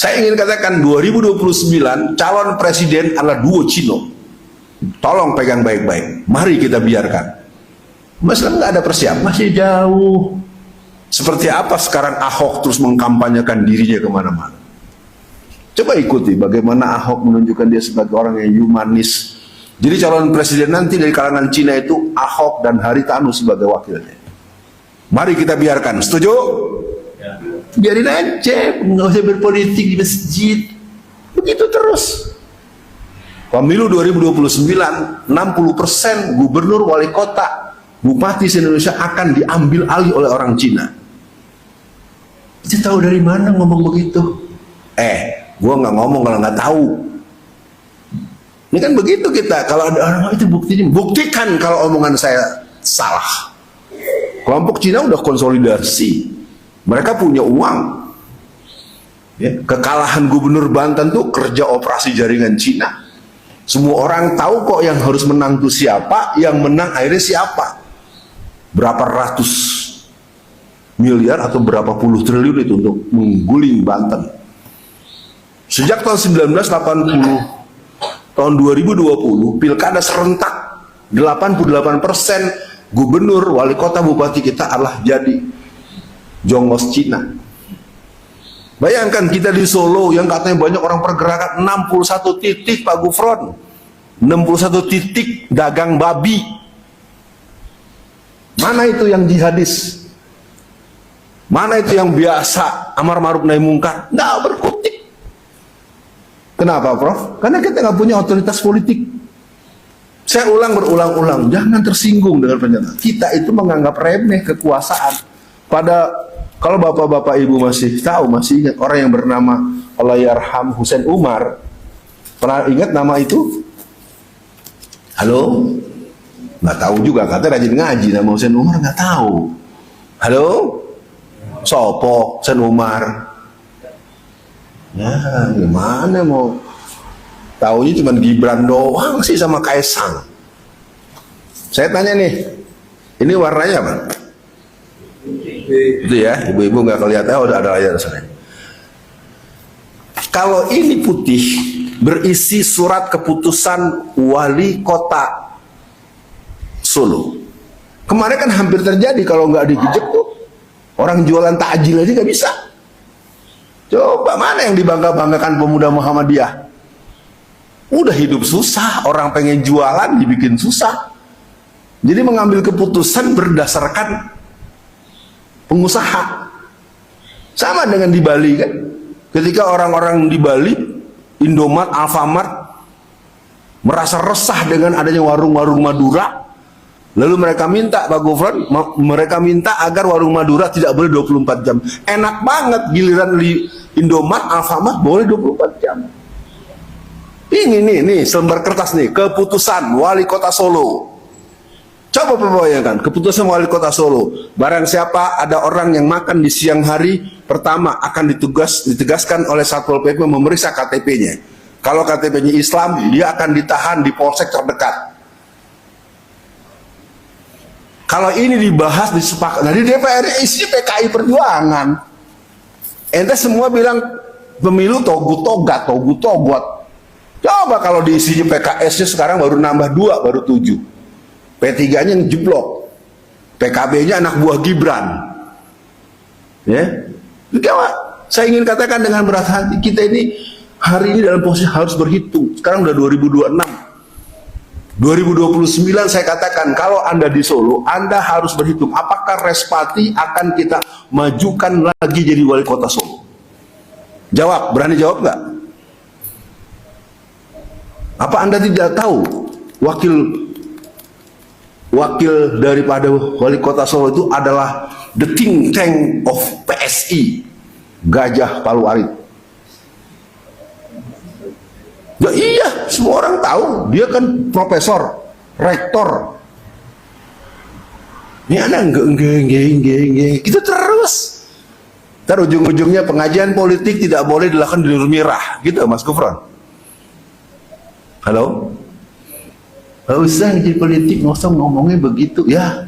Saya ingin katakan 2029 calon presiden adalah duo Cino. Tolong pegang baik-baik. Mari kita biarkan. Masalah nggak ada persiapan, masih jauh. Seperti apa sekarang Ahok terus mengkampanyekan dirinya kemana-mana. Coba ikuti bagaimana Ahok menunjukkan dia sebagai orang yang humanis. Jadi calon presiden nanti dari kalangan Cina itu Ahok dan Haritanu sebagai wakilnya. Mari kita biarkan. Setuju? Ya. Biarin aja, nggak usah berpolitik di masjid. Begitu terus. Pemilu 2029, 60% gubernur, wali kota, bupati se-Indonesia akan diambil alih oleh orang Cina. Kita tahu dari mana ngomong begitu? Gua nggak ngomong kalau nggak tahu. Ini kan begitu kita. Kalau ada orang itu buktikan kalau omongan saya salah. Kelompok Cina udah konsolidasi. Mereka punya uang. Ya, kekalahan gubernur Banten tuh kerja operasi jaringan Cina. Semua orang tahu kok yang harus menang itu siapa, yang menang akhirnya siapa. Berapa ratus miliar atau berapa puluh triliun itu untuk mengguling Banten. Sejak tahun 1980, tahun 2020, pilkada serentak 88% gubernur, wali kota, bupati kita adalah jadi jongos Cina. Bayangkan kita di Solo yang katanya banyak orang pergerakan, 61 titik Pak Gufron, 61 titik dagang babi. Mana itu yang jihadis? Mana itu yang biasa amar ma'ruf nahi mungkar? Nggak berkutik. Kenapa, Prof? Karena kita nggak punya otoritas politik. Saya ulang berulang-ulang, jangan tersinggung dengan pernyataan. Kita itu menganggap remeh kekuasaan. Kalau bapak-bapak ibu masih tahu, masih ingat orang yang bernama Allahyarham Husein Umar. Pernah ingat nama itu? Halo? Nggak tahu juga, katanya rajin ngaji, nama Husein Umar nggak tahu. Halo? Sopo Husein Umar? Ya, gimana mau taunya cuma Gibran doang sih sama Kaisang. Saya tanya nih, ini warnanya apa? Itu ya, ibu-ibu nggak kelihatan, udah ada aja sana. Kalau ini putih berisi surat keputusan wali kota Solo. Kemarin kan hampir terjadi kalau nggak digejek tuh orang jualan takjil aja nggak bisa. Coba mana yang dibangga-banggakan pemuda Muhammadiyah? Udah hidup susah, orang pengen jualan dibikin susah. Jadi mengambil keputusan berdasarkan pengusaha. Sama dengan di Bali kan. Ketika orang-orang di Bali, Indomaret, Alfamart merasa resah dengan adanya warung-warung Madura. Lalu mereka minta, Pak Gufron, mereka minta agar warung Madura tidak boleh 24 jam. Enak banget giliran di Indomaret, Alfamart boleh 24 jam. Ini nih selembar kertas nih, keputusan wali kota Solo. Coba bayangkan, keputusan wali kota Solo. Barang siapa ada orang yang makan di siang hari, pertama akan ditegaskan oleh Satpol PP memeriksa KTP-nya. Kalau KTP-nya Islam, dia akan ditahan di polsek terdekat. Kalau ini dibahas, disepakati, nah di DPR isinya PKI Perjuangan. Ente semua bilang pemilu togut-togat, togut-togot. Coba kalau diisinya PKS-nya sekarang baru nambah 2, baru 7. P3-nya jeblok. PKB-nya anak buah Gibran. Ya. Saya ingin katakan dengan berat hati, kita ini hari ini dalam posisi harus berhitung. Sekarang udah 2026. 2029 saya katakan, kalau Anda di Solo, Anda harus berhitung apakah Respati akan kita majukan lagi jadi wali kota Solo. Jawab, berani jawab nggak? Apa Anda tidak tahu wakil daripada wali kota Solo itu adalah the think tank of PSI, Gajah Palu Arit? Ya iya, semua orang tahu dia kan profesor, rektor. Ini anak enggak gitu terus. Ntar ujung-ujungnya pengajian politik tidak boleh dilakukan di Mirah, gitu Mas Gufron. Halo? Gak usah ngaji politik, nggak usah ngomongnya begitu ya.